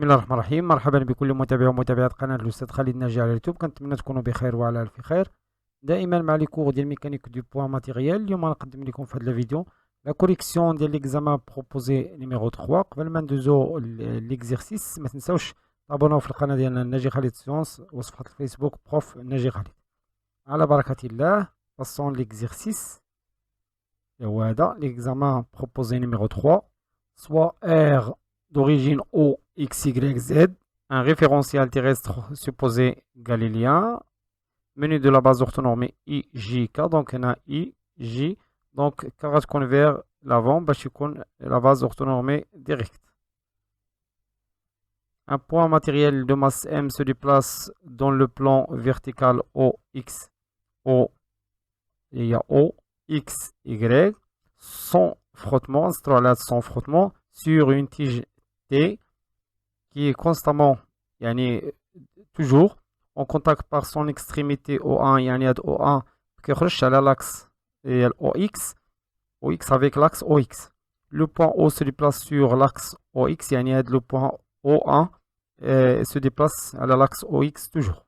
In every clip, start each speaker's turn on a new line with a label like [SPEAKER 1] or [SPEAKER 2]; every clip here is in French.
[SPEAKER 1] بسم الله الرحمن الرحيم. مرحبا بكل متابعي ومتابعات قناة الأستاذ خالد ناجي على اليوتيوب. كنتمنى تكونوا بخير وعلى ألف خير دائما مع لي كور ديال ميكانيك دو بوان ماتيريال. اليوم غنقدم لكم في هذا الفيديو لا كوريكسيون ديال ليكزامان بروبوزي نيميرو 3. قبل ما ندوزو ليكزيرسيس ما تنساوش تابوناو في القناة ديالنا ناجي خالد سيونس وصفحة الفيسبوك بروف ناجي خالد. على بركة الله باسون ليكزيرسيس. هو هذا ليكزامان بروبوزي نيميرو 3 soit R d'origine O, X, Y, Z, un référentiel terrestre supposé galiléen, menu de la base orthonormée I, J, K, donc on a I, J, donc carat vers l'avant, la base orthonormée directe. Un point matériel de masse M se déplace dans le plan vertical O, X, O, il y a O, X, Y, sans frottement, sans frottement, sur une tige T qui est constamment, toujours en contact par son extrémité O1, O1 qui recherche à l'axe OX, OX avec l'axe OX. Le point O se déplace sur l'axe OX, le point O1 se déplace à l'axe OX toujours.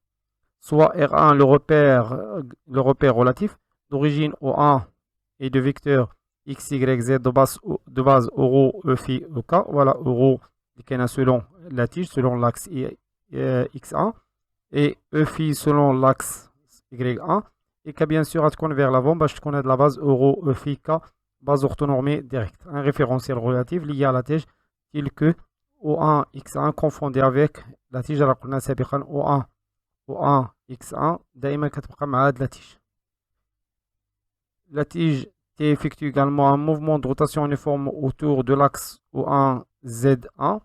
[SPEAKER 1] Soit R1, le repère relatif d'origine O1 et de vecteur X, Y, Z de base euro, E, phi, EK. Voilà, euro selon la tige, selon l'axe X1 et E phi selon l'axe Y1 et K bien sûr à te vers l'avant, je connais de la base euro, E phi, K, base orthonormée directe. Un référentiel relatif lié à la tige tel que O1 X1 confondé avec la tige à la O1 O1 X1 دائما كتبقى مع هاد la tige. La tige T effectue également un mouvement de rotation uniforme autour de l'axe O1 Z1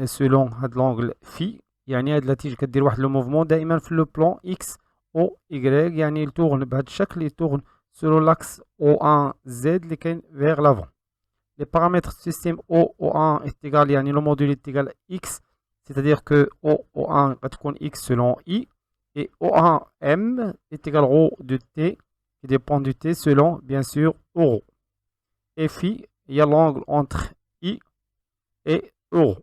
[SPEAKER 1] selon l'angle phi. هاد la tige كدير واحد le mouvement دائما في le plan X O Y, il tourne بهاد الشكل, il tourne selon l'axe O1 Z اللي كاين vers l'avant. Les paramètres du système O1 est égal, le module est égal X, c'est-à-dire que O1 غتكون X selon I et O1M est égal rho de T qui dépend du T selon, bien sûr, euro. Et phi, il y a l'angle entre I et euro.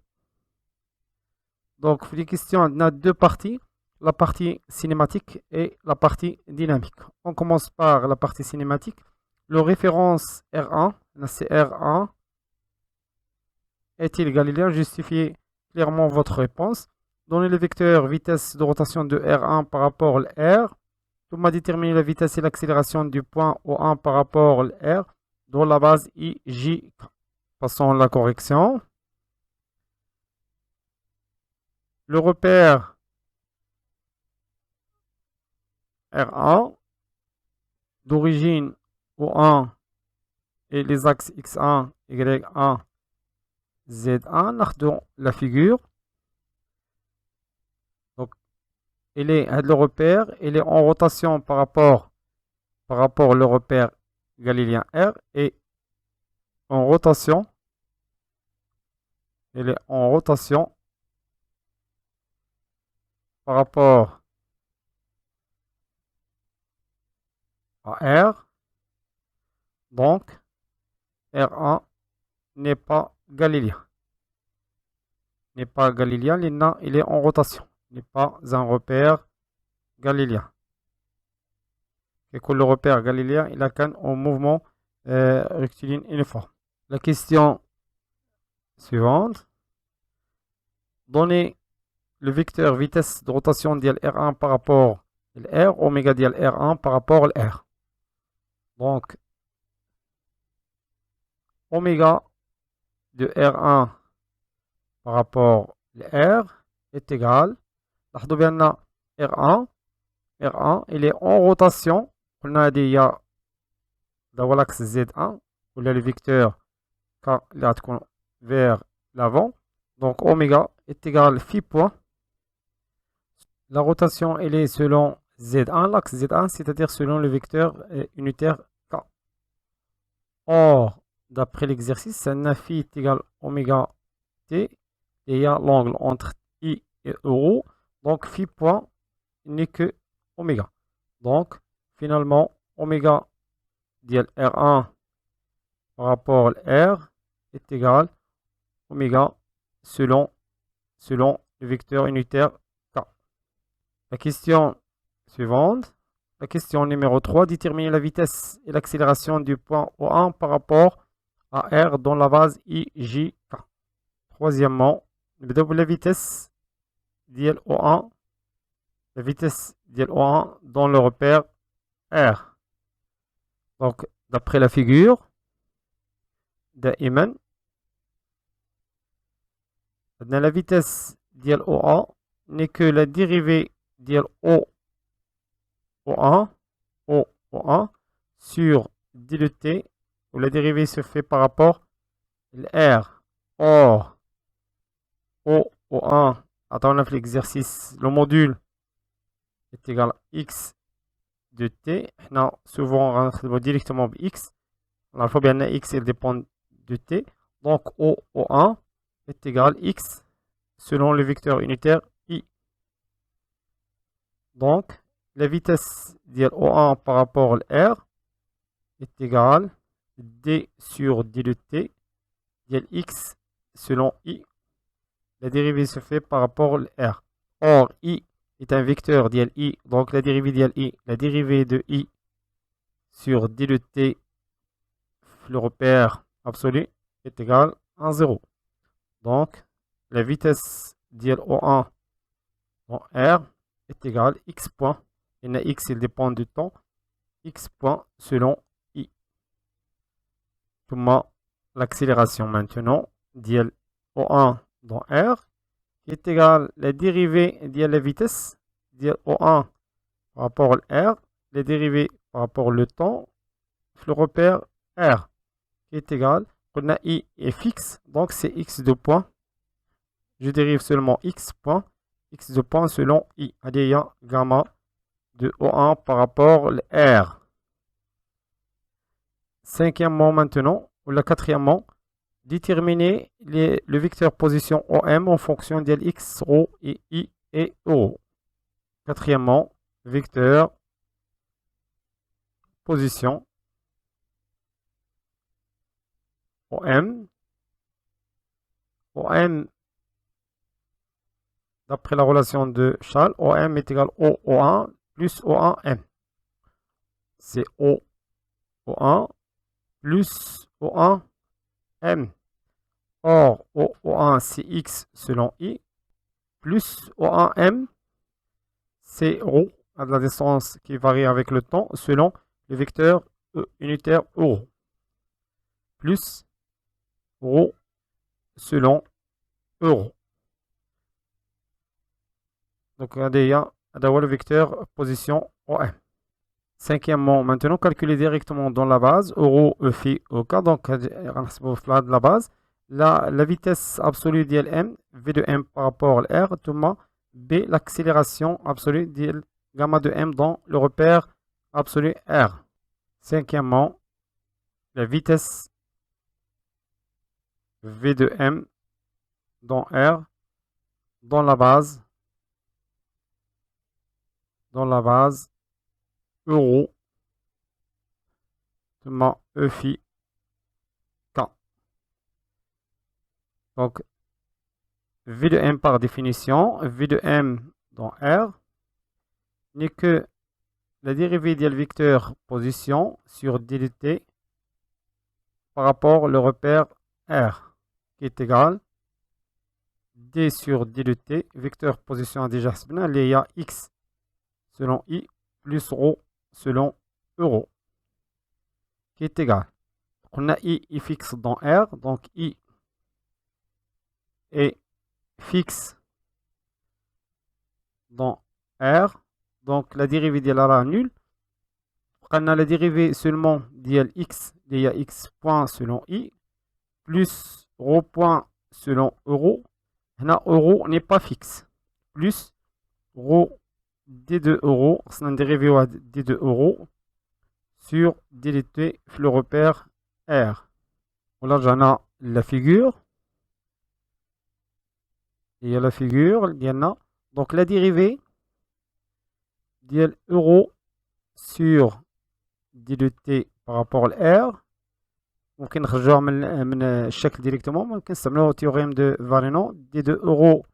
[SPEAKER 1] Donc, les questions, on a deux parties, la partie cinématique et la partie dynamique. On commence par la partie cinématique. Le référence R1, c'est R1, est-il galiléen? Justifiez clairement votre réponse. Donnez le vecteur vitesse de rotation de R1 par rapport à R. On m'a déterminé la vitesse et l'accélération du point O1 par rapport à R dans la base IJ. Passons à la correction. Le repère R1 d'origine O1 et les axes X1, Y1, Z1. Nous la figure. Le repère, il est en rotation par rapport au repère galiléen R et en rotation, il est en rotation par rapport à R. Donc, R1 n'est pas galiléen. Il est en rotation. N'est pas un repère galiléen. Et que le repère galiléen, il a qu'un mouvement rectiligne uniforme. La question suivante. Donnez le vecteur vitesse de rotation de R1 par rapport à R, oméga de R1 par rapport à R. Donc, oméga de R1 par rapport à R est égal. لاحظوا بأن R1 il est en rotation. قلنا هذه هي هو l'axe Z1 ولا le vecteur K اللي غتكون vers l'avant. Donc oméga est égal phi point. La rotation elle est selon Z1, l'axe Z1, c'est-à-dire selon le vecteur unitaire K. Or, d'après l'exercice, ça phi est égal oméga T et il y a l'angle entre I et euro. Donc, phi point n'est que oméga. Donc, finalement, oméga de R1 par rapport à R est égal oméga selon selon le vecteur unitaire K. La question suivante. La question numéro 3. Déterminer la vitesse et l'accélération du point O1 par rapport à R dans la base IJK. Troisièmement, la vitesse ديال O1, la vitesse ديال O1 dans le repère R. Donc, d'après la figure, دائما la vitesse ديال O1 n'est que la dérivée ديال O1 sur d de t, où la dérivée se fait par rapport à R. Or, O1, attends, l'exercice, le module est égal à x de t. Now, souvent, on rentre directement x. Alors, il faut bien que x dépend de t. Donc, O1 est égal à x selon le vecteur unitaire i. Donc, la vitesse de O1 par rapport à R est égale à d sur d de t de x selon i. La dérivée se fait par rapport à R. Or, i est un vecteur de i, donc la dérivée de i, la dérivée de i sur d de t, le repère absolu, est égal à 0. Donc, la vitesse de O1 en R est égale à x point. Et x, il dépend du temps. X point selon i. L'accélération maintenant de O1 dans R qui est égale à la dérivée de la vitesse de O1 par rapport à R, la dérivée par rapport au temps, le repère R qui est égal, on a i est fixe, donc c'est x de point. Je dérive seulement x point selon i, c'est-à-dire gamma de O1 par rapport à R. Cinquièmement maintenant, ou la quatrièmement, déterminer le vecteur position OM en fonction de x, ρ et i et O. Quatrièmement, vecteur position OM. OM, d'après la relation de Charles, OM est égal à O1 plus O1M. C'est O1 plus O1M. Or, O1 c'est x selon i, plus O1M c'est ρ, à la distance qui varie avec le temps, selon le vecteur unitaire euro. Plus ρ selon euro. Donc, regardez, le vecteur position OM. Cinquièmement, maintenant, calculer directement dans la base, euro, phi, ok. Donc, la base, la vitesse absolue de m, v de m par rapport à r, tout b, l'accélération absolue de gamma de m dans le repère absolu r. Cinquièmement, la vitesse v de m dans r, dans la base, euro, E phi K. Donc, V de M par définition, V de M dans R, n'est que la dérivée du vecteur position sur d de t par rapport au repère R, qui est égal d sur d de t, vecteur position déjà, il y a x selon i plus ρ selon euro, qui est égal. On a i est fixe dans R, donc i est fixe dans R, donc la dérivée de la nulle. On a la dérivée seulement de x, il y a x point selon i, plus ρ point selon euro. Là, euro n'est pas fixe, plus ρ d de euro, c'est un dérivé à d de euro sur d de t, le repère R. Là, j'en ai la figure. Il y a la figure, il y en a. Donc, la dérivée de euro sur d de t par rapport à R. ممكن نخرجوها من الشكل ديريكتومون. ممكن نستعملوا تيوريم دو فارينون. d de euro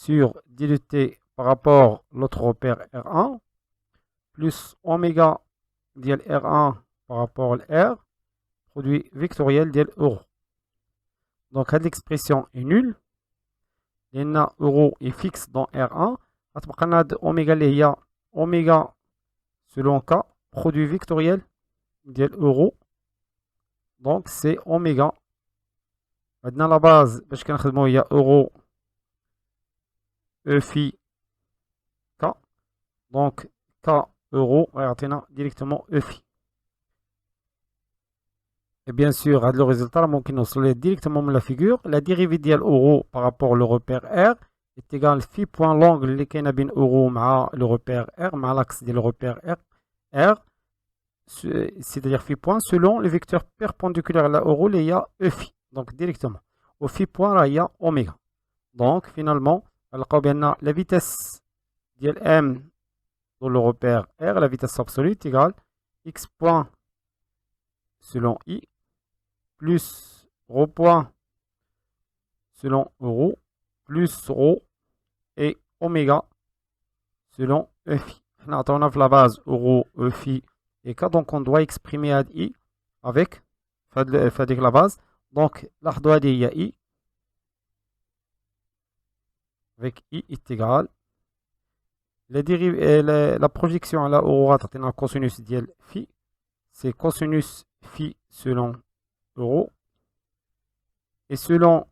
[SPEAKER 1] sur diluté par rapport à l'autre repère R1 plus oméga ديال R1 par rapport à R produit vectoriel ديال euro. Donc l'expression est nulle. لأن euro est fixe dans R1. غتبقى لنا هاد oméga اللي هي oméga selon K produit vectoriel ديال euro. Donc c'est oméga. عندنا la base باش كنخدمو هي euro E phi K. Donc K euro غيعطينا directement E phi. Et bien sûr, le résultat, ممكن نوصل directement من la figure. La dérivée ديال euro par rapport au repère R est égale phi point l'angle اللي كاينه بين euro مع le repère R مع l'axe ديال le repère R, c'est-à-dire phi point selon le vecteur perpendiculaire à la euro اللي هي E phi. Donc directement. Au phi point راه هي oméga. Donc finalement, غنلقاو بان la vitesse ديال M dans le repère R, la vitesse absolue est égale x point selon I plus rho point selon euro plus rho et oméga selon E phi. On a la base euro, E phi et K, donc on doit exprimer ad I avec la base. Donc là, doit dire I avec I est égal. La projection à la euro est la cosinus dial phi. C'est cosinus phi selon euro. Et selon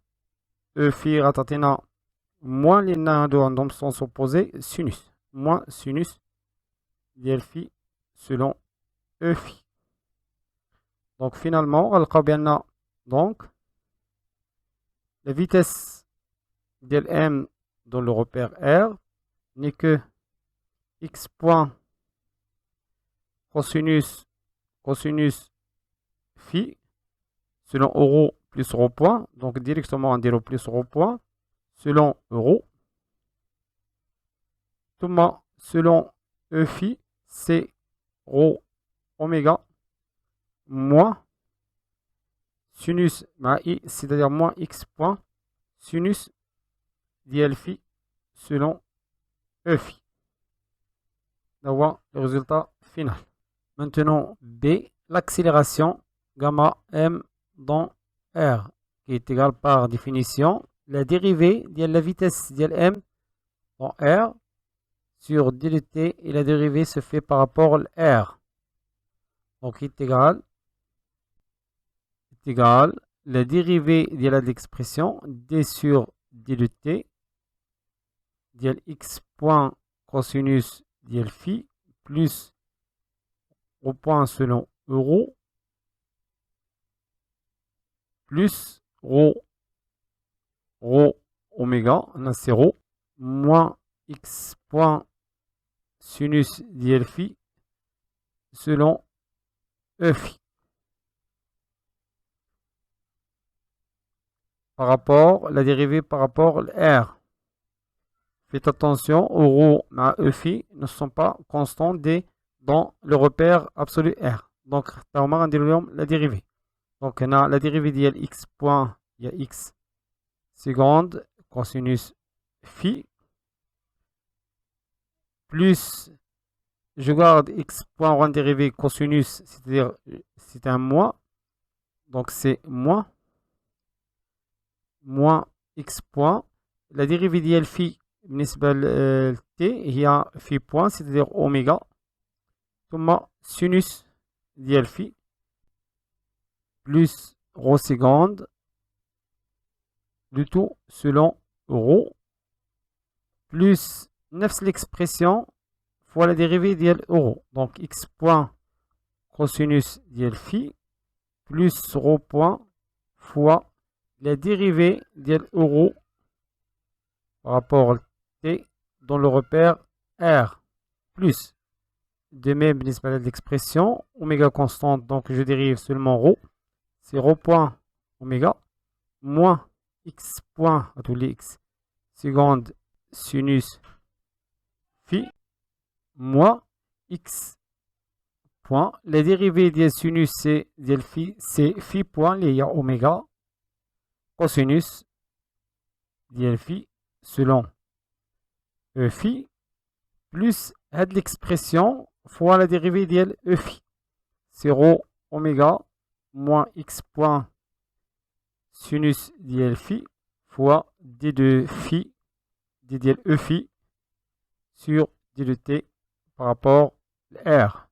[SPEAKER 1] E phi, ratatena moins les nains dans le sens opposé, sinus. Moins sinus dial phi selon E phi. Donc finalement, on a bien donc la vitesse de M dans le repère R n'est que x point cosinus phi selon euro plus rho point, donc directement en dire plus rho point selon euro. Thomas selon E phi, c'est rho oméga moins sinus i, c'est-à-dire moins x point sinus dial phi selon E phi. D'avoir le résultat final. Maintenant B, l'accélération gamma m dans R, qui est égale par définition la dérivée de la vitesse de m dans R sur dt, et la dérivée se fait par rapport à R. Donc est égal la dérivée de l'expression d sur dt de x point cosinus de phi plus au point selon euro plus rho oméga, on a 0, moins x point sinus de phi selon E phi. Par rapport, la dérivée par rapport à R. Faites attention, euro et E phi ne sont pas constants dans le repère absolu R. Donc, on a la dérivée. Donc, on a la dérivée de x point, il y a x seconde cosinus phi plus, je garde x point en dérivée cosinus, c'est-à-dire c'est un moins, donc c'est moins x point, la dérivée de phi بالنسبة t هي phi point, c'est-à-dire oméga ثم sinus ديال phi plus rho seconde, le tout selon euro plus نفس l'expression fois la dérivée ديال euro, donc x point cosinus ديال phi plus rho point fois la dérivée ديال euro par rapport à t dans le repère R plus de même l'expression oméga constante, donc je dérive seulement rho, c'est rho point oméga moins x point à tous les x seconde sinus phi moins x point, la dérivée de sinus c'est phi point il y a oméga cosinus de phi selon E phi plus l'expression fois la dérivée ديال E phi. 0 oméga moins x point sinus ديال phi fois d de phi d ديال E phi sur d de t par rapport à R.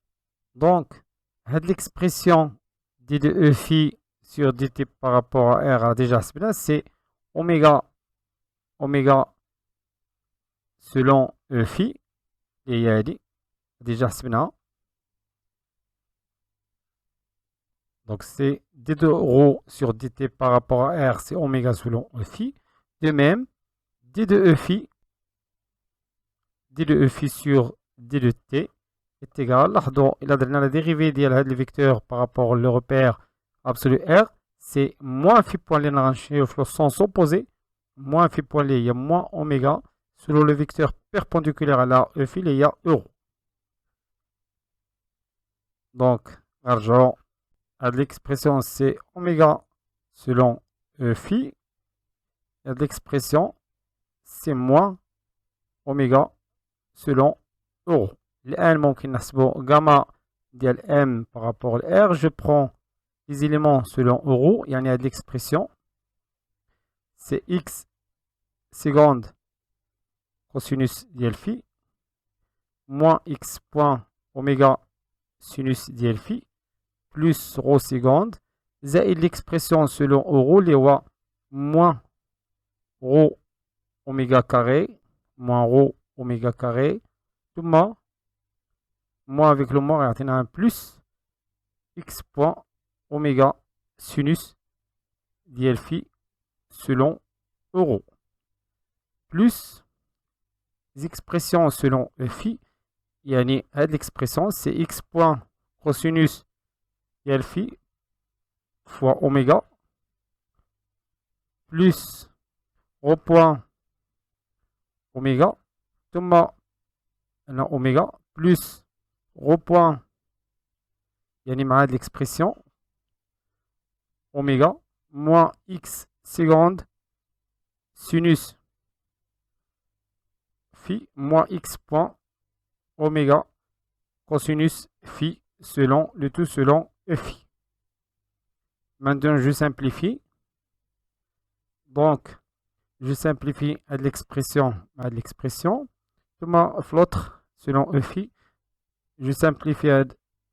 [SPEAKER 1] Donc, l'expression d de E phi sur dt par rapport à R déjà c'est oméga selon E phi et déjà donc c'est d de rho sur dt par rapport à R, c'est oméga selon E phi. De même, d de E phi sur d de t est égal, la dérivée de la vecteur par rapport au repère absolu R, c'est moins phi point les au sens opposé, moins phi point les, il y a moins oméga, selon le vecteur perpendiculaire à la E phi, il y a euro. Donc, argent, l'expression c'est oméga selon E phi, et l'expression c'est moins oméga selon euro. الآن ممكن نحسبوا gamma ديال m par rapport à R. Je prends les éléments selon euro, يعني هذه l'expression c'est x seconde cosinus ديال phi moins x point oméga sinus ديال phi plus rho seconde زائد l'expression selon euro اللي هو moins rho oméga carré moins rho oméga carré ثم moins avec le moins et un plus x point oméga sinus ديال phi selon euro plus les expressions selon phi يعني هذه l'expression c'est x point cosinus ديال phi fois oméga plus rho point oméga ثم oméga plus rho point يعني مع هذه l'expression oméga moins x seconde sinus phi moins x point oméga cosinus phi selon le tout selon E phi. Maintenant je simplifie. Donc je simplifie à l'expression l'autre selon E phi. Je simplifie à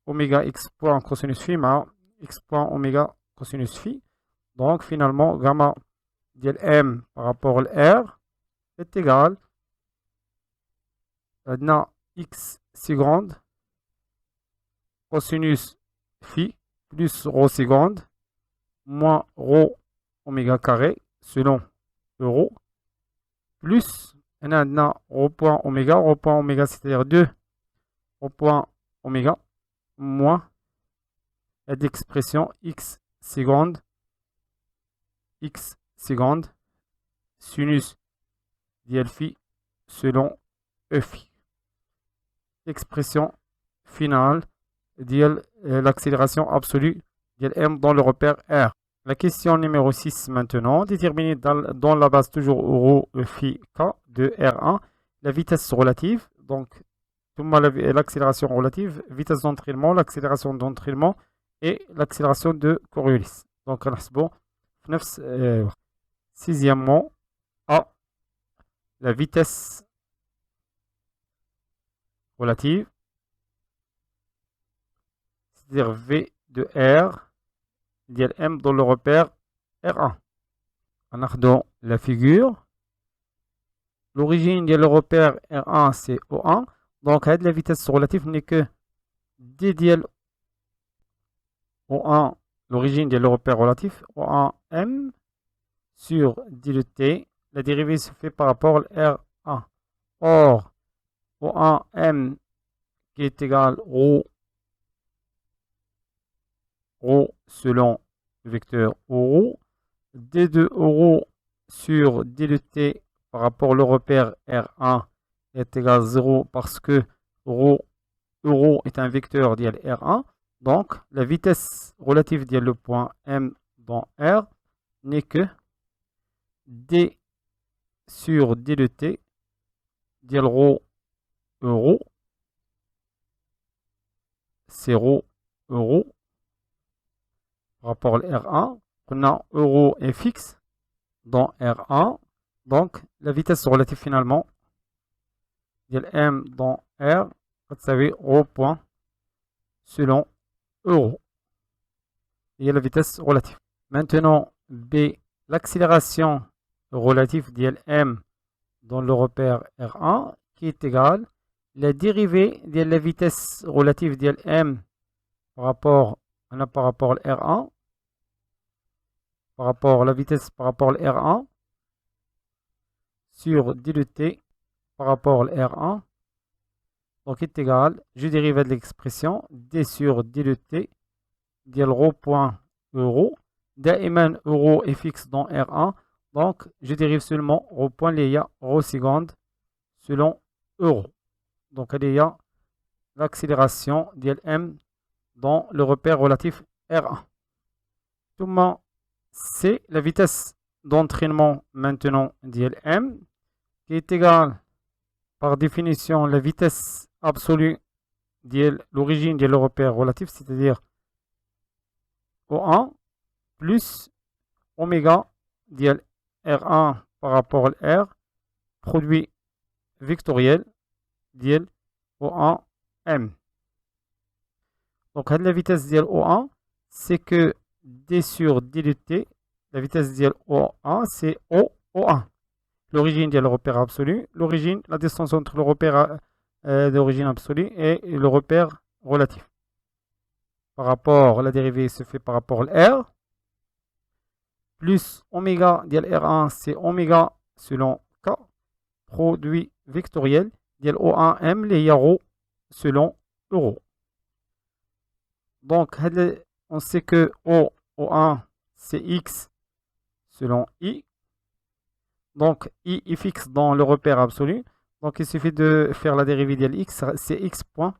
[SPEAKER 1] oméga x point cosinus phi mais x point oméga cosinus phi. Donc finalement gamma de m par rapport à R est égal à x seconde cosinus phi plus rho seconde moins rho oméga carré selon euro plus rho point oméga c'est-à-dire 2 rho point oméga moins l'expression x seconde sinus ديال phi selon E phi. L'expression finale de l'accélération absolue de m dans le repère R. La question numéro 6 maintenant. Déterminer dans la base toujours rho phi k de R1 la vitesse relative. Donc, l'accélération relative, vitesse d'entraînement, l'accélération d'entraînement et l'accélération de Coriolis. Donc, on a sixièmement à la vitesse relative, c'est-à-dire V de R, ديال M dans le repère R1. On a dans la figure. L'origine de le repère R1 c'est O1. Donc la vitesse relative n'est que d ديال O1, l'origine de le repère relatif, O1M sur d de t. La dérivée se fait par rapport à R1. Or, O1M qui est égal rho selon le vecteur euro, d de euro sur d de t par rapport au repère R1 est égal à 0 parce que euro est un vecteur dial R1. Donc, la vitesse relative de le point M dans R n'est que d sur d de t ديال رو euro c'est rho euro par rapport à R1. On a euro est fixe dans R1. Donc, la vitesse relative finalement, M dans R, vous savez, rho point selon euro. Il y a la vitesse relative. Maintenant, B, l'accélération relative d'M dans le repère R1 qui est égale la dérivée de la vitesse relative d'M par rapport à R1 par rapport à la vitesse par rapport à R1 sur d de t par rapport à R1 donc est égal, je dérive de l'expression d sur d de t ديال rho point euro دائما euro est fixe dans R1 donc je dérive seulement rho point اللي هي rho seconde selon euro donc il y a l'accélération ديال M dans le repère relatif R1. C'est la vitesse d'entraînement maintenant d'IL M qui est égale par définition la vitesse absolue de l'origine de le repère relatif, c'est-à-dire O1 plus oméga d'IL R1 par rapport à R, produit vectoriel d'IL O1 M. Donc la vitesse d'IL O1, c'est que d sur d de t, la vitesse d'IL O1, c'est O1. L'origine de le repère absolu, l'origine, la distance entre le repère d'origine absolue et le repère relatif. Par rapport, la dérivée se fait par rapport à R, plus oméga d'IL R1, c'est oméga selon K, produit vectoriel d'IL O1M, les rho selon euro. Donc, on sait que O1, c'est X selon I. Donc, I est fixe dans le repère absolu. Donc, il suffit de faire la dérivée de X. C'est X point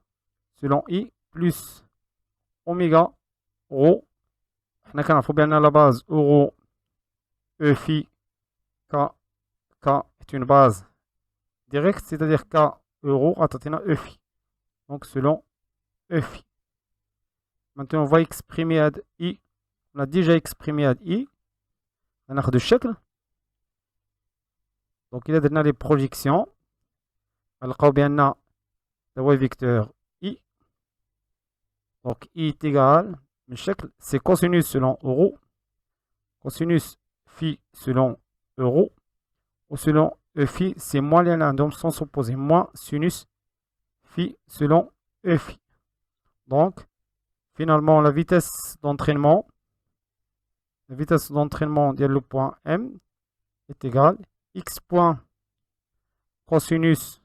[SPEAKER 1] selon I plus oméga rho. Il faut bien à la base euro E phi K. K est une base directe, c'est-à-dire K euro. Attendez, E phi. Donc, selon E phi. Maintenant, on va exprimer à I. On a déjà exprimé à I. On a de chèque. Donc, il a donné les projections. On bien le vecteur I. Donc, I est égal. C'est cosinus selon euro. Cosinus phi selon euro. Ou selon E phi, c'est moins l'un donc sens opposé. Moins sinus phi selon E phi. Donc, finalement, la vitesse d'entraînement de le point M est égale X point cosinus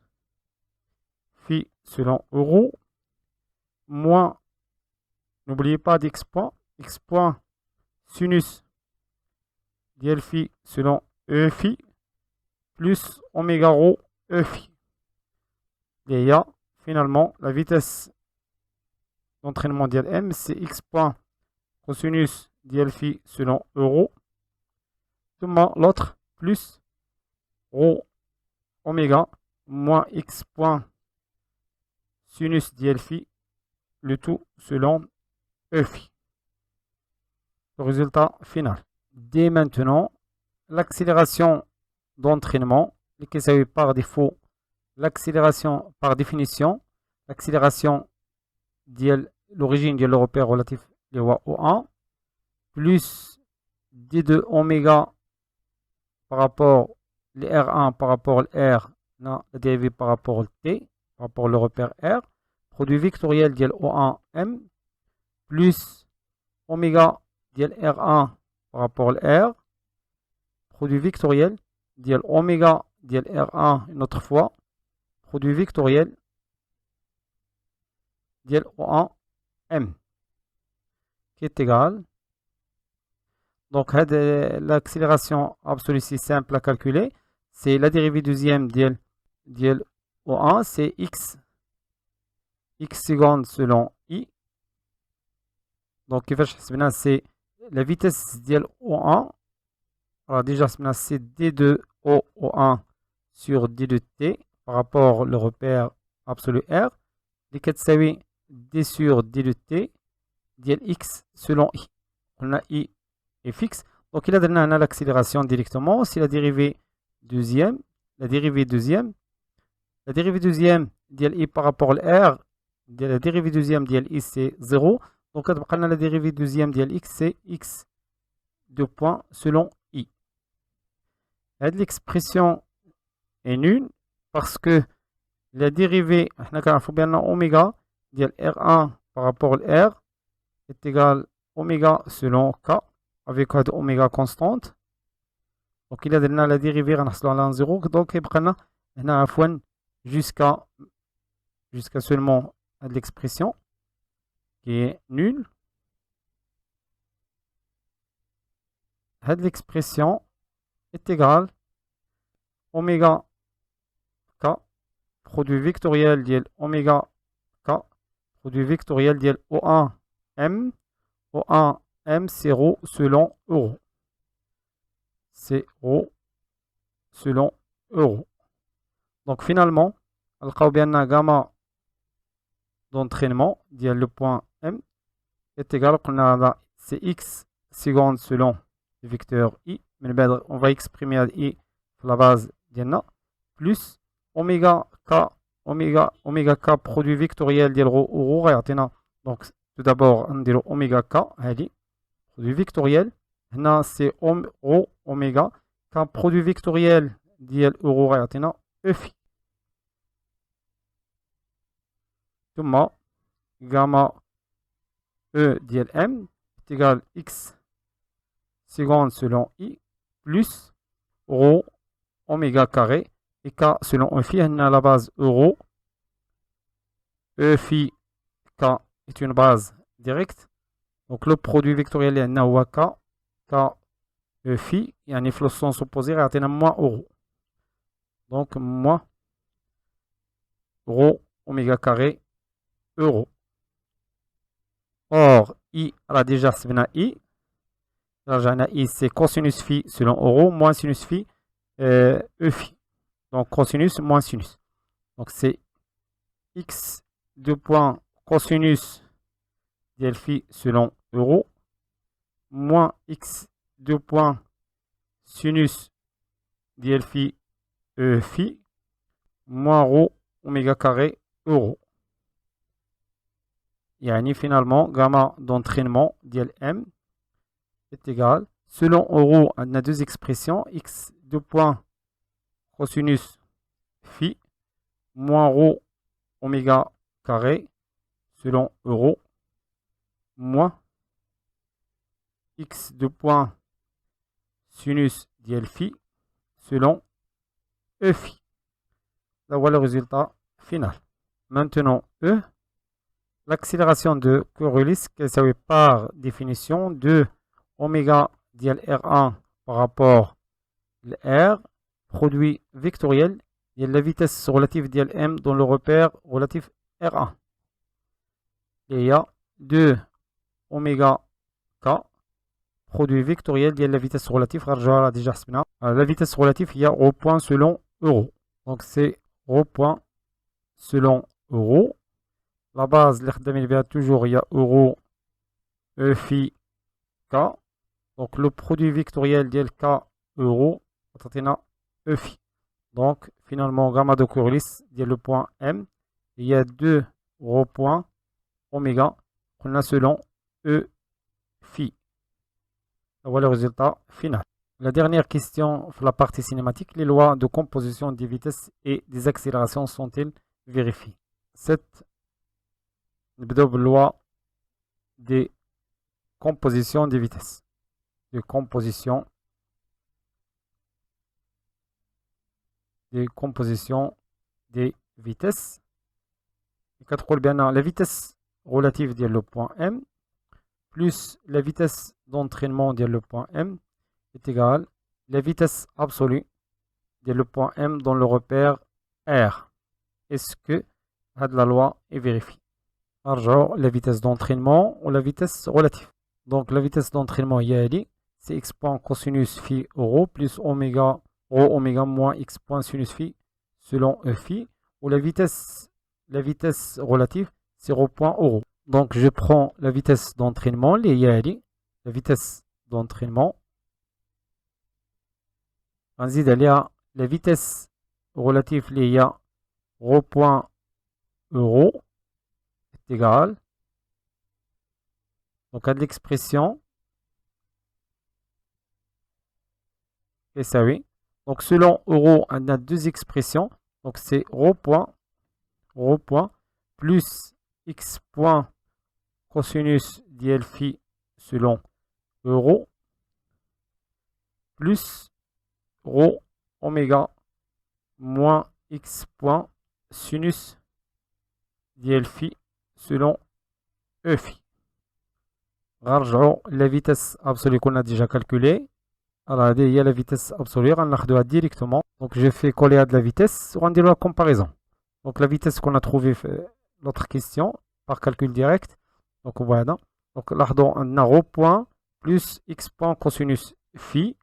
[SPEAKER 1] phi selon euro moins, n'oubliez pas d'X point sinus d'L phi selon E phi plus oméga rho E phi. Et il y a finalement la vitesse d'entraînement d'L c'est X point cosinus d'L phi selon euro. L'autre plus rho oméga moins X point sinus d'L phi, le tout selon E phi. Le résultat final. Dès maintenant, l'accélération d'entraînement, qui s'appelle par défaut l'accélération par définition, l'accélération de l'origine de le repère relatif de O1 plus d2 oméga par rapport à R1 par rapport à R, non, la dérivée par rapport à T, par rapport au repère R, produit vectoriel de O1M plus oméga de R1 par rapport à R, produit vectoriel de oméga de R1 une autre fois, produit vectoriel de O1M qui est égal. Donc, l'accélération absolue, c'est simple à calculer. C'est la dérivée deuxième de O1, c'est X seconde selon I. Donc, c'est la vitesse de O1. Alors, déjà, c'est D de O1 sur D de T par rapport au repère absolu R, les 4 savi d sur d de t, ديال x selon i. On a i est fixe. Donc, il a donné l'accélération directement. Si la dérivée deuxième, la dérivée deuxième ديال i par rapport à r, la dérivée deuxième ديال i c'est 0. Donc, la dérivée deuxième ديال x c'est x de point selon i. L'expression est nulle parce que la dérivée, il faut bien oméga ديال r1 par rapport à r est égal oméga selon k avec oméga constante. Donc il a donné la dérivée à 0. Donc il y a jusqu'à seulement l'expression qui est nulle. L'expression est égale oméga k produit vectoriel de oméga k produit vectoriel de O1 M. O1 M c'est ρ selon euro. C'est ρ selon euro. Donc finalement, la gamma d'entraînement le point M est égal à c'est x seconde selon le vecteur i. On va exprimer i sur la base d'IA plus oméga k produit vectoriel de euro. Donc tout d'abord on dit oméga k produit vectoriel. C'est ρ oméga k produit vectoriel de euro e phi. ثم gamma e ديال m est égal x seconde selon i plus ρ oméga carré et k selon e phi. On a la base euro. E phi k est une base directe. Donc le produit vectoriel est هو k e phi et un flot sens opposé est moins euro. Donc moins ρ oméga carré euro. Or, i, a déjà i. I, c'est cosinus phi selon euro, moins sinus phi, e phi. Donc, cosinus moins sinus. Donc, c'est x de point cosinus de phi selon euro, moins x de point sinus de phi e phi, moins ρ oméga carré euro. Et finalement, gamma d'entraînement de m est égal, selon euro, on a deux expressions, x de point cosinus phi, moins ρ oméga carré, selon euro, moins x de point sinus de phi, selon e phi. Là, voilà le résultat final. Maintenant, E. L'accélération de Coriolis, c'est par définition de oméga dial R1 par rapport à R, produit vectoriel de la vitesse relative dial M dans le repère relatif R1. Et il y a 2 oméga K, produit vectoriel de la vitesse relative, la vitesse relative, il y a au point selon euro. Donc c'est au point selon euro. La base, toujours, il y a euro e phi k. Donc le produit vectoriel de k euro, e phi. Donc finalement, gamma de Coriolis, le point M, il y a 2 ρ points oméga qu'on a selon e phi. Voilà le résultat final. La dernière question, la partie cinématique, les lois de composition des vitesses et des accélérations sont-elles vérifiées? Cette loi des compositions des vitesses. De composition des vitesses. La vitesse relative de le point M plus la vitesse d'entraînement de le point M est égale la vitesse absolue de le point M dans le repère R. Est-ce que la loi est vérifiée? Alors, la vitesse d'entraînement ou la vitesse relative. Donc la vitesse d'entraînement c'est x point cosinus phi euro plus oméga rho oméga moins x point sinus phi selon E phi, où la vitesse relative, c'est ρ.ρ. Donc, je prends la vitesse d'entraînement, la vitesse d'entraînement. نزيد عليها la vitesse relative اللي هي ρ.ρ est égale. Donc, à l'expression, et ça oui. Donc, selon euro, on a deux expressions. Donc, c'est ρ point plus x point cosinus dl phi selon euro plus ρ oméga moins x point sinus dl phi selon E phi. La vitesse absolue qu'on a déjà calculée. Alors, il y a la vitesse absolue, on a directement. Donc, je fais coller à de la vitesse, on dit la comparaison. Donc, la vitesse qu'on a trouvée, l'autre question, par calcul direct. Donc, voilà. Donc, là, on a ρ point plus x point cosinus phi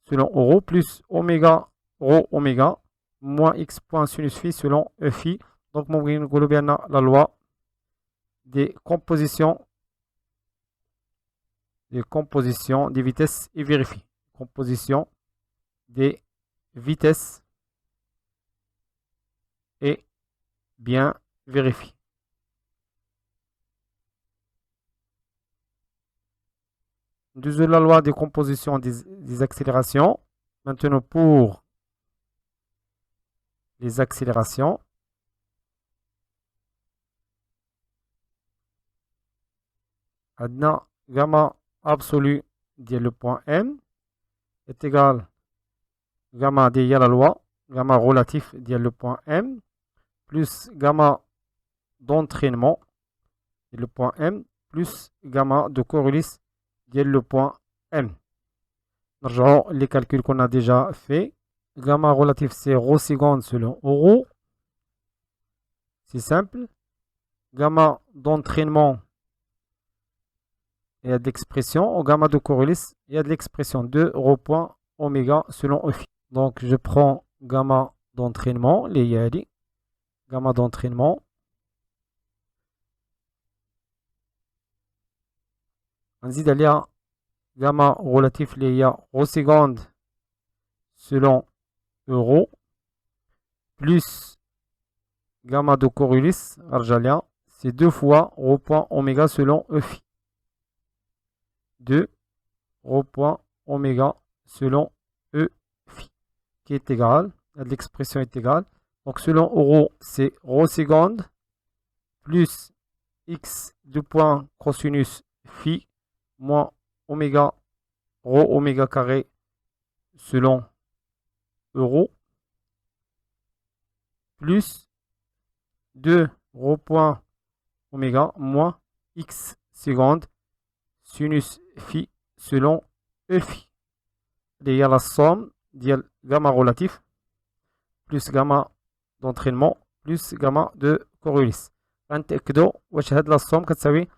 [SPEAKER 1] selon euro plus oméga ρ oméga moins x point sinus phi selon E phi. Donc, on va bien la loi des compositions des vitesses et vérifie. Composition des vitesses et bien vérifie. Deuxième, la loi des compositions des accélérations. Maintenant, pour les accélérations, adna gamma absolu de le point M est égal gamma de la loi, gamma relatif de le point M, plus gamma d'entraînement de le point M, plus gamma de Coriolis de le point M. Nous les calculs qu'on a déjà fait. Gamma relatif, c'est ρ seconde selon euro. C'est simple. Gamma d'entraînement, il y a de l'expression. Au gamma de Coriolis, il y a de l'expression de ρ point oméga selon E phi. Donc, je prends gamma d'entraînement, les yali. Gamma d'entraînement. On dit d'aller à gamma relatif, il y a ρ seconde selon euro plus gamma de Coriolis, arjalien, c'est 2 fois ρ point oméga selon E phi. 2 ρ point oméga selon E phi, qui est égal, l'expression est égale. Donc selon euro, c'est ρ seconde plus x 2 point cosinus phi moins oméga ρ oméga carré selon euro plus 2 ρ point oméga moins x seconde sinus phi selon E phi. Il y a la somme de gamma relatif plus gamma d'entraînement plus gamma de Coriolis. غنتأكدوا واش هاد la somme كتساوي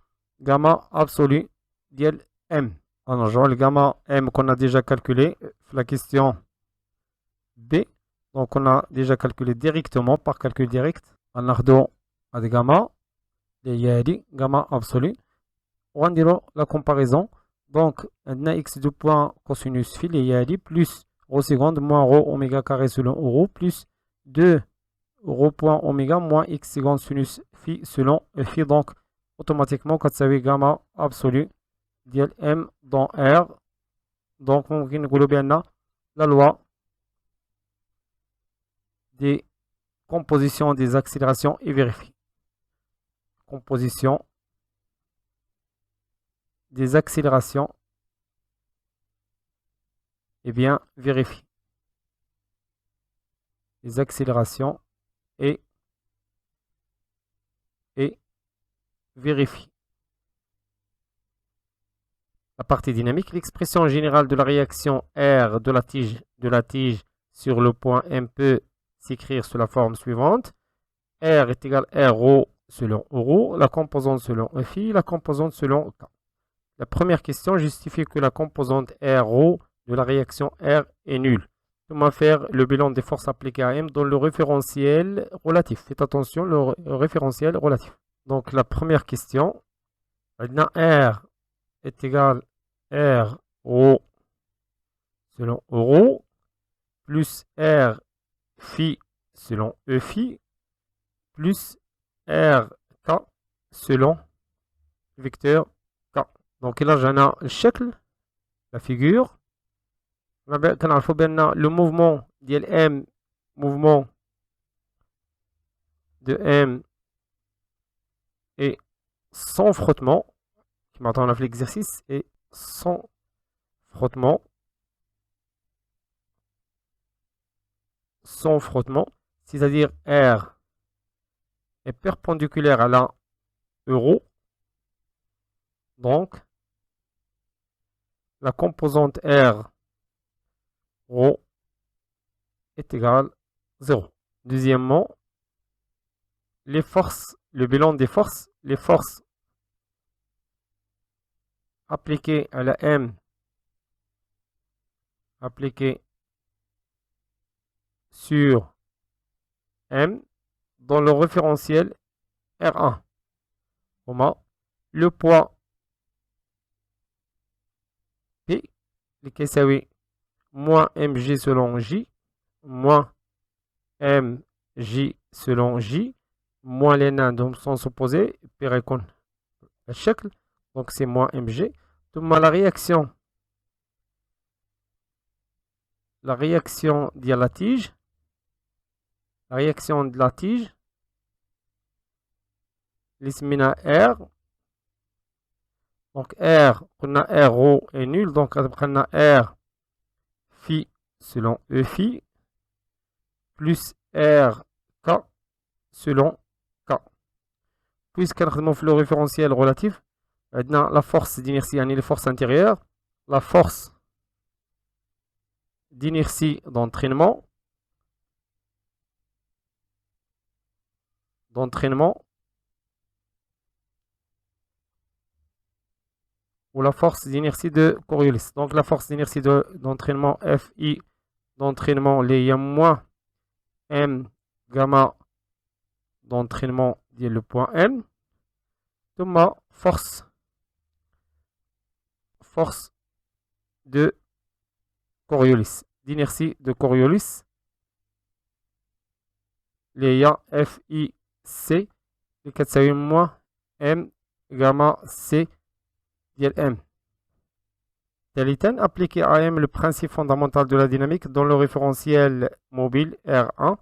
[SPEAKER 1] gamma absolu ديال M. نرجعوا للgamma M qu'on a déjà calculé la question B. Donc on a déjà calculé directement par calcul direct. ناخذوا هاد gamma اللي هي هادي gamma absolu. وغنديروا la comparaison. Donc عندنا x 2 point cosinus phi اللي هي هادي plus ρ seconde moins ρ oméga carré selon euro plus 2 ρ point oméga moins x seconde sinus phi selon E phi. Donc automatiquement كتساوي gamma absolu ديال M dans R. Donc ممكن نقولوا بأن la loi des compositions des accélérations est vérifiée. Composition des accélérations est bien vérifiée. Les accélérations et vérifiée. La partie dynamique, l'expression générale de la réaction R de la tige sur le point M peut s'écrire sous la forme suivante. R est égal à ρ selon euro, la composante selon E phi, la composante selon K. La première question justifie que la composante R ρ de la réaction R est nulle. On va faire le bilan des forces appliquées à M dans le référentiel relatif. Faites attention, le référentiel relatif. Donc la première question, R est égal R rho selon euro plus R phi selon E phi plus R K selon vecteur K. Donc là j'ai le شكل, la figure. Le mouvement de M, mouvement de M est sans frottement. Maintenant on a fait l'exercice et sans frottement. Sans frottement, c'est-à-dire R est perpendiculaire à la euro. Donc la composante R rho est égale 0. Deuxièmement, les forces, le bilan des forces, les forces appliquées à la M, appliquées sur M dans le référentiel R1. Le poids P, qui moins mg selon j, moins mj selon j, moins les nains dans le sens opposé, pérécon le شكل, donc c'est moins mg. Donc la réaction de la tige, l'ismina R, donc R, on a R rho est nul, donc on a R phi selon E phi plus R K selon K. Puisqu'on fait le référentiel relatif, la force d'inertie, les forces intérieures, la force d'inertie d'entraînement, ou la force d'inertie de Coriolis. Donc la force d'inertie d'entraînement Fi d'entraînement, il y a moins M gamma d'entraînement, le point M, de ma force de Coriolis, d'inertie de Coriolis, il y a FIC, le moins M gamma C M. Appliqué à M le principe fondamental de la dynamique dans le référentiel mobile R1.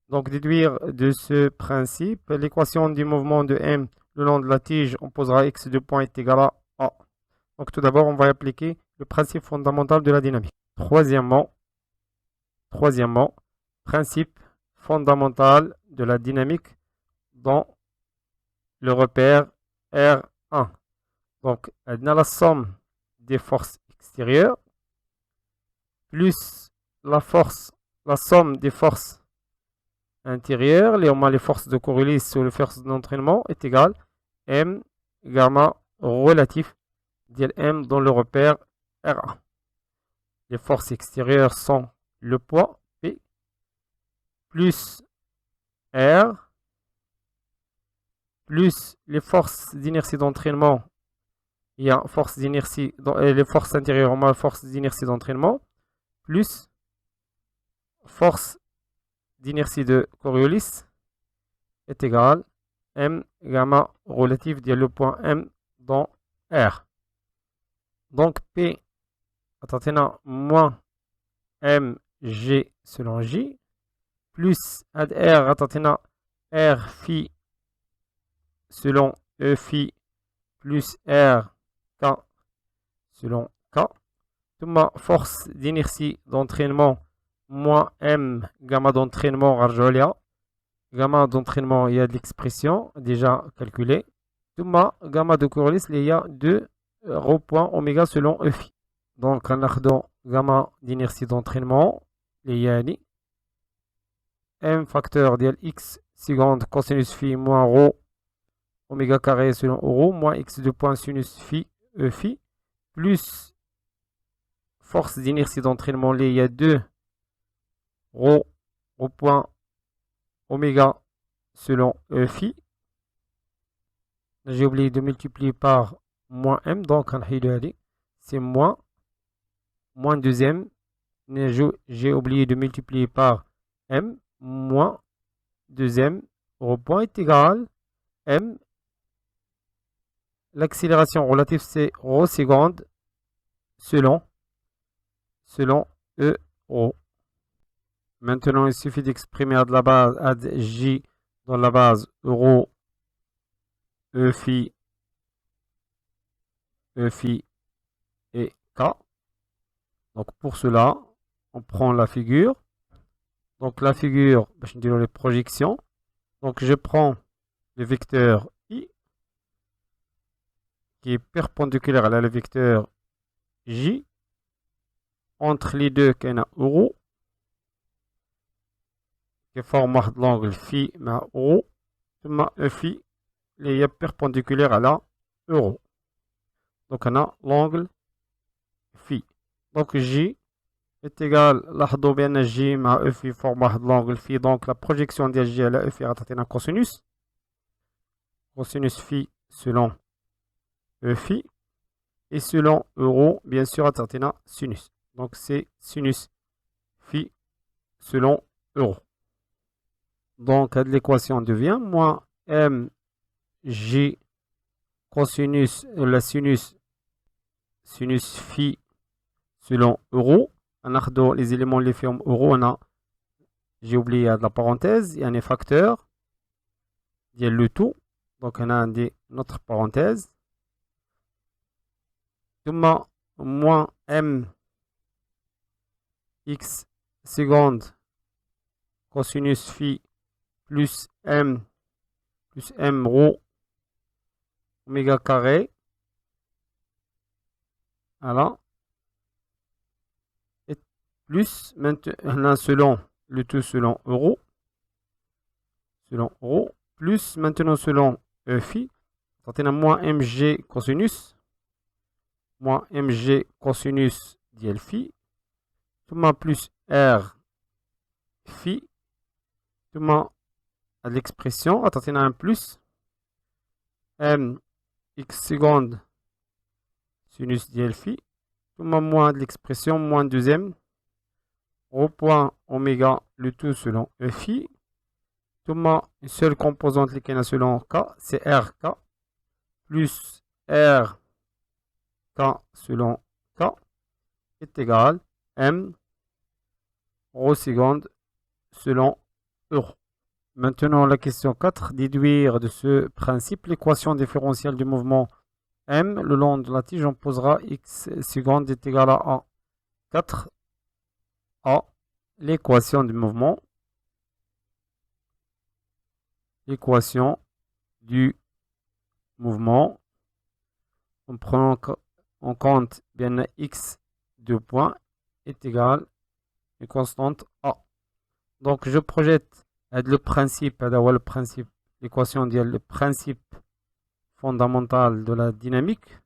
[SPEAKER 1] Donc déduire de ce principe l'équation du mouvement de M le long de la tige, on posera x de point est égal à A. Donc tout d'abord on va appliquer le principe fondamental de la dynamique. Troisièmement, principe fondamental de la dynamique dans le repère R1. Donc, on a la somme des forces extérieures plus la somme des forces intérieures, les forces de Coriolis ou les forces d'entraînement est égale M gamma relatif de M dans le repère R1. Les forces extérieures sont le poids P plus R plus les forces d'inertie d'entraînement. Il y a force d'inertie, les forces intérieures, on a force d'inertie d'entraînement, plus force d'inertie de Coriolis est égal M gamma relatif de le point M dans R. Donc P, attendez, moins mg selon j, plus ad R, attendez, R phi selon E phi, plus R K selon K. Ma force d'inertie d'entraînement moins M gamma d'entraînement Rajolia. Gamma d'entraînement, il y a de l'expression déjà calculée. Ma gamma de Coriolis, il y a 2 rho point oméga selon E phi. Donc on a gamma d'inertie d'entraînement, il y a M facteur de x seconde cosinus phi moins rho oméga carré selon euro moins x de point sinus phi E phi plus force d'inertie d'entraînement il y a 2 rho au point oméga selon E phi. J'ai oublié de multiplier par moins m, donc c'est moins deuxième. J'ai oublié de multiplier par m moins deuxième au point est égal m. L'accélération relative c'est rho seconde selon E rho. Maintenant, il suffit d'exprimer à de la base à j dans la base rho E phi et K. Donc pour cela, on prend la figure. Donc la figure, je dis les projections. Donc je prends le vecteur I qui est perpendiculaire à le vecteur J. Entre les deux, il y a rho qui forme l'angle phi ma rho. E phi est perpendiculaire à la euro. Donc on a l'angle phi. Donc J est égal à J ma E phi forme l'angle phi. Donc la projection de J à la E phi est un cosinus. Cosinus phi selon E phi. Et selon euro, bien sûr, est un sinus. Donc c'est sinus phi selon euro. Donc l'équation devient moins mg cosinus la sinus phi selon euro. On a les éléments les formes euro. On a, j'ai oublié la parenthèse, il y a un facteur, il y a le tout. Donc on a notre parenthèse. Moins m x seconde cosinus phi plus m rho oméga carré. Voilà. Et plus maintenant selon le tout selon euro. Plus maintenant selon E phi. On a moins mg cosinus. Moins mg cosinus dl phi. Plus r phi. À l'expression, on a un plus m x seconde sinus dl phi, moins de l'expression, moins deuxième, au point oméga, le tout selon E phi, une seule composante qui est selon K, c'est RK, plus RK selon K, est égal M rho seconde selon euro. Maintenant, la question 4, déduire de ce principe l'équation différentielle du mouvement M le long de la tige. On posera x seconde est égal à 4 a l'équation du mouvement. L'équation du mouvement. En prenant en compte bien x de points est égal à une constante a. Donc je projette le principe, l'équation dit le principe fondamental de la dynamique.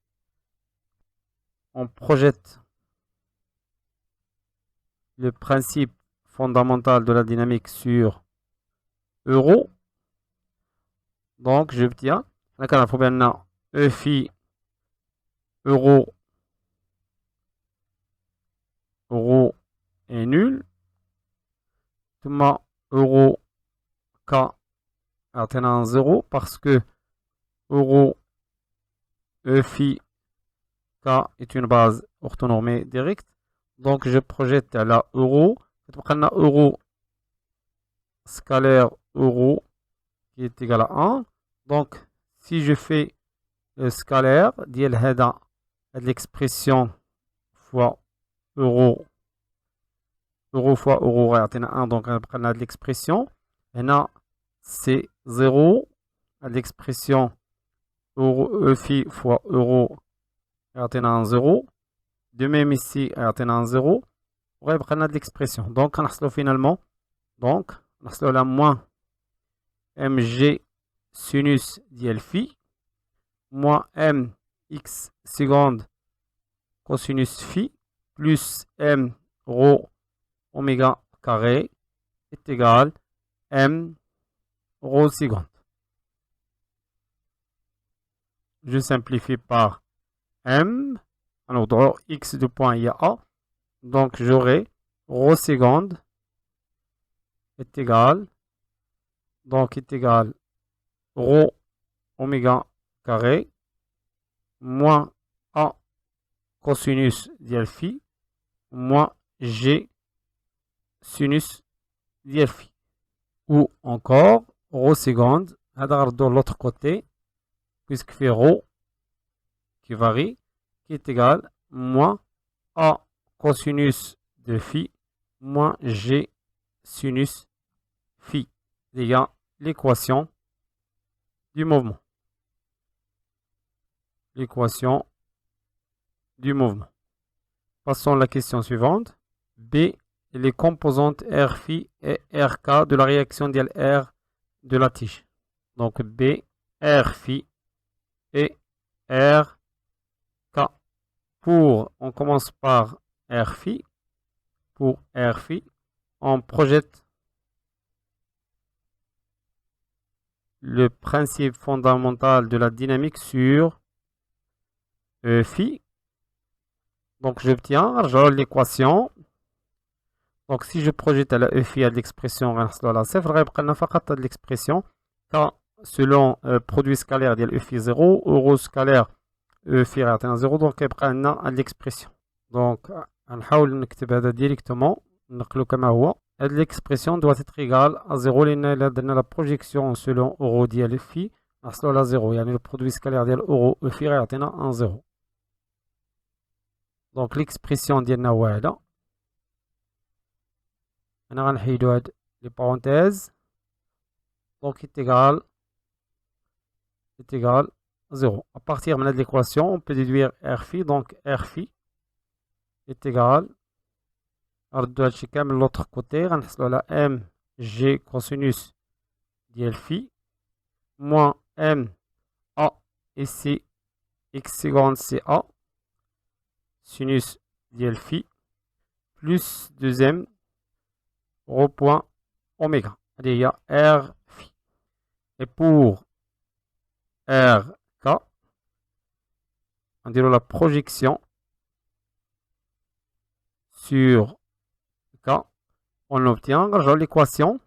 [SPEAKER 1] On projette le principe fondamental de la dynamique sur euro. Donc j'obtiens E phi euro est nul. Euro K atteint 0 parce que euro E phi K est une base orthonormée directe. Donc je projette la euro. Euro scalaire euro qui est égal à 1. Donc si je fais le scalaire, l'expression fois euro fois euro est 1, donc on prend l'expression. Maintenant, c'est 0 à l'expression E phi fois euro est 0. De même ici, est 0. On va prendre l'expression. Donc, on a finalement, on a moins mg sinus dl phi moins m x seconde cosinus phi plus m rho oméga carré est égal m rho seconde. Je simplifie par m. Alors, dans x de point, il y a a. Donc, j'aurai rho seconde est égal. Donc, est égal rho oméga carré moins a cosinus dial phi moins g sinus dial phi. Ou encore rho seconde, de l'autre côté, puisque fait rho qui varie, qui est égal moins a cosinus de phi moins g sinus phi. Il y a l'équation du mouvement. L'équation du mouvement. Passons à la question suivante. B, les composantes R phi et RK de la réaction dial R de la tige. Donc B, R phi et RK. On commence par R phi. Pour R phi, on projette le principe fondamental de la dynamique sur E phi. Donc j'obtiens l'équation. Donc si je projette la E phi à l'expression de l'expression K selon produit scalaire de E phi 0, euro scalaire E phi à 0, donc il y a l'expression. Donc نحاول نكتب هذا directement نقلو كما هو. L'expression doit être égale à 0 لأن la projection selon euro ديال phi نحصلو على 0 يعني le produit scalaire ديال euro E phi يعطينا 1 0. Donc l'expression ديالنا هو هذا. أنا غنحيدو هاد les parenthèses. Donc est égal 0. À partir de l'équation, on peut déduire R phi. Donc R phi est égal de l'autre côté, on a m g cosinus dial phi moins m a ici x seconde c'est a sinus dial phi plus 2m rho point oméga. Il y a R phi. Et pour RK, on dit la projection sur K, on obtient l'équation.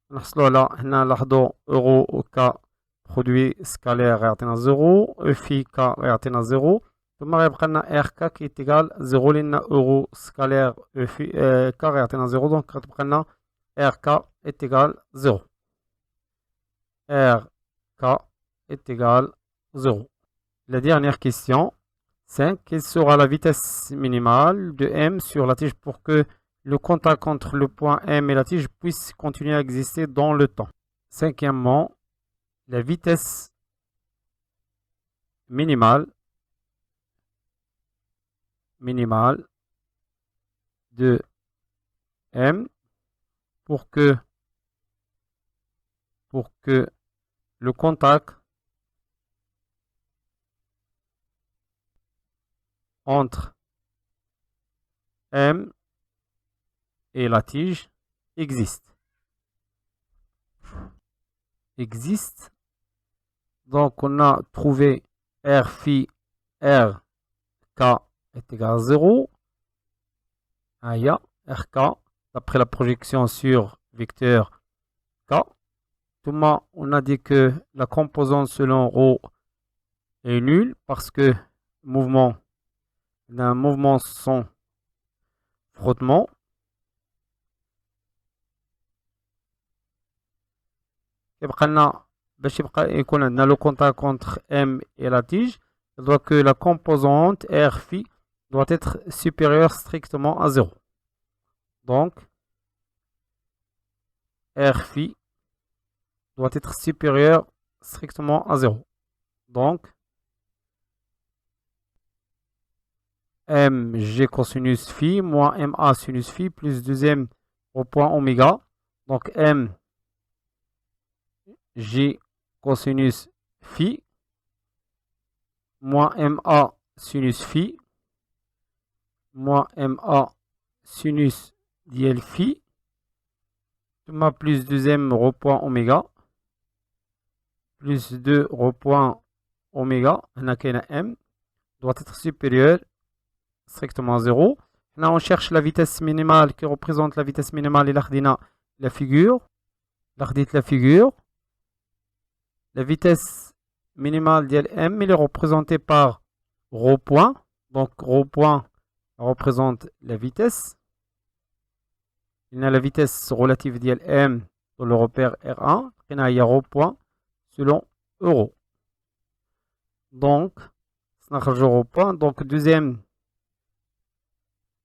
[SPEAKER 1] Là, on a euro au K produit scalaire à 0, E phi K à 0. ثم غيبقى RK qui est égal 0 لأن euro scalaire E phi K à 0, donc غتبقى RK est égal 0. RK est égal 0. La dernière question, 5. Quelle sera la vitesse minimale de M sur la tige pour que le contact entre le point M et la tige puisse continuer à exister dans le temps? Cinquièmement, la vitesse minimale de M pour que le contact entre M et la tige existe. Donc on a trouvé R phi R K est égal à 0. Aya RK d'après la projection sur vecteur K. Thomas, on a dit que la composante selon ρ est nulle parce que d'un mouvement sans frottement. باش يبقى يكون عندنا le contact entre M et la tige, doit que la composante R phi doit être supérieure strictement à 0. Donc R phi doit être supérieur strictement à 0. Donc mg cosinus phi moins ma sinus phi plus 2m au point oméga. Donc mg cosinus phi moins ma sinus phi moins MA sinus ديال phi ثم plus deuxième rho point oméga plus 2 rho point oméga هنا كاينه M doit être supérieur strictement à 0. Là on cherche la vitesse minimale qui représente la vitesse minimale إلا خدينا la figure. إلا خديت la figure, la vitesse minimale ديال M elle est représentée par rho point. Donc rho point représente la vitesse. Il y a la vitesse relative ديال M dans le repère R1. Il y a rho point selon euro. Donc, rho point. Donc deuxième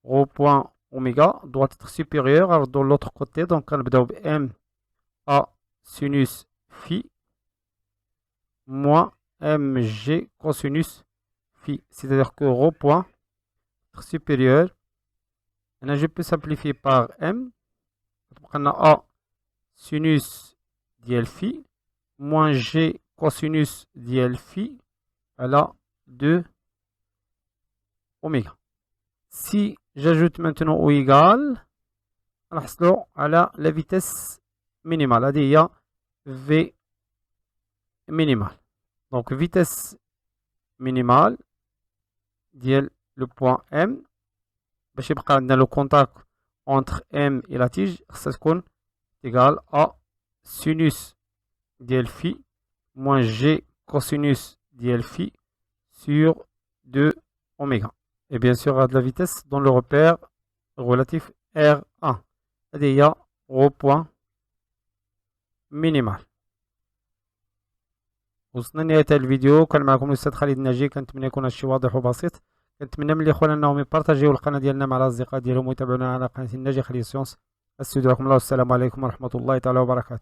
[SPEAKER 1] rho point oméga doit être supérieur à de l'autre côté. Donc on va M A sinus phi moins mg cosinus phi. C'est-à-dire que rho point est supérieur. Et là, je peux simplifier par M. On a A sinus diel phi moins G cosinus diel phi à la 2 oméga. Si j'ajoute maintenant au égal, on a la vitesse minimale. Il y a V minimale. Donc vitesse minimale diel le point M. باش يبقى عندنا le contact entre M et la tige, ça تكون égal à sinus diel phi moins G cosinus diel phi sur 2 oméga. Et bien sûr, à de la vitesse dans le repère relatif R1. هذه rho point minimal. وصلنا لنهاية الفيديو. كان معكم الأستاذ خالد الناجي. كنتمنى يكون هادشي واضح وبسيط. كنتمنى من الاخوان انهم يبارطاجيو القناه ديالنا مع الاصدقاء ديالهم ويتابعونا على قناه الناجي خليل سيونس. استودعكم الله والسلام عليكم ورحمه الله تعالى وبركاته.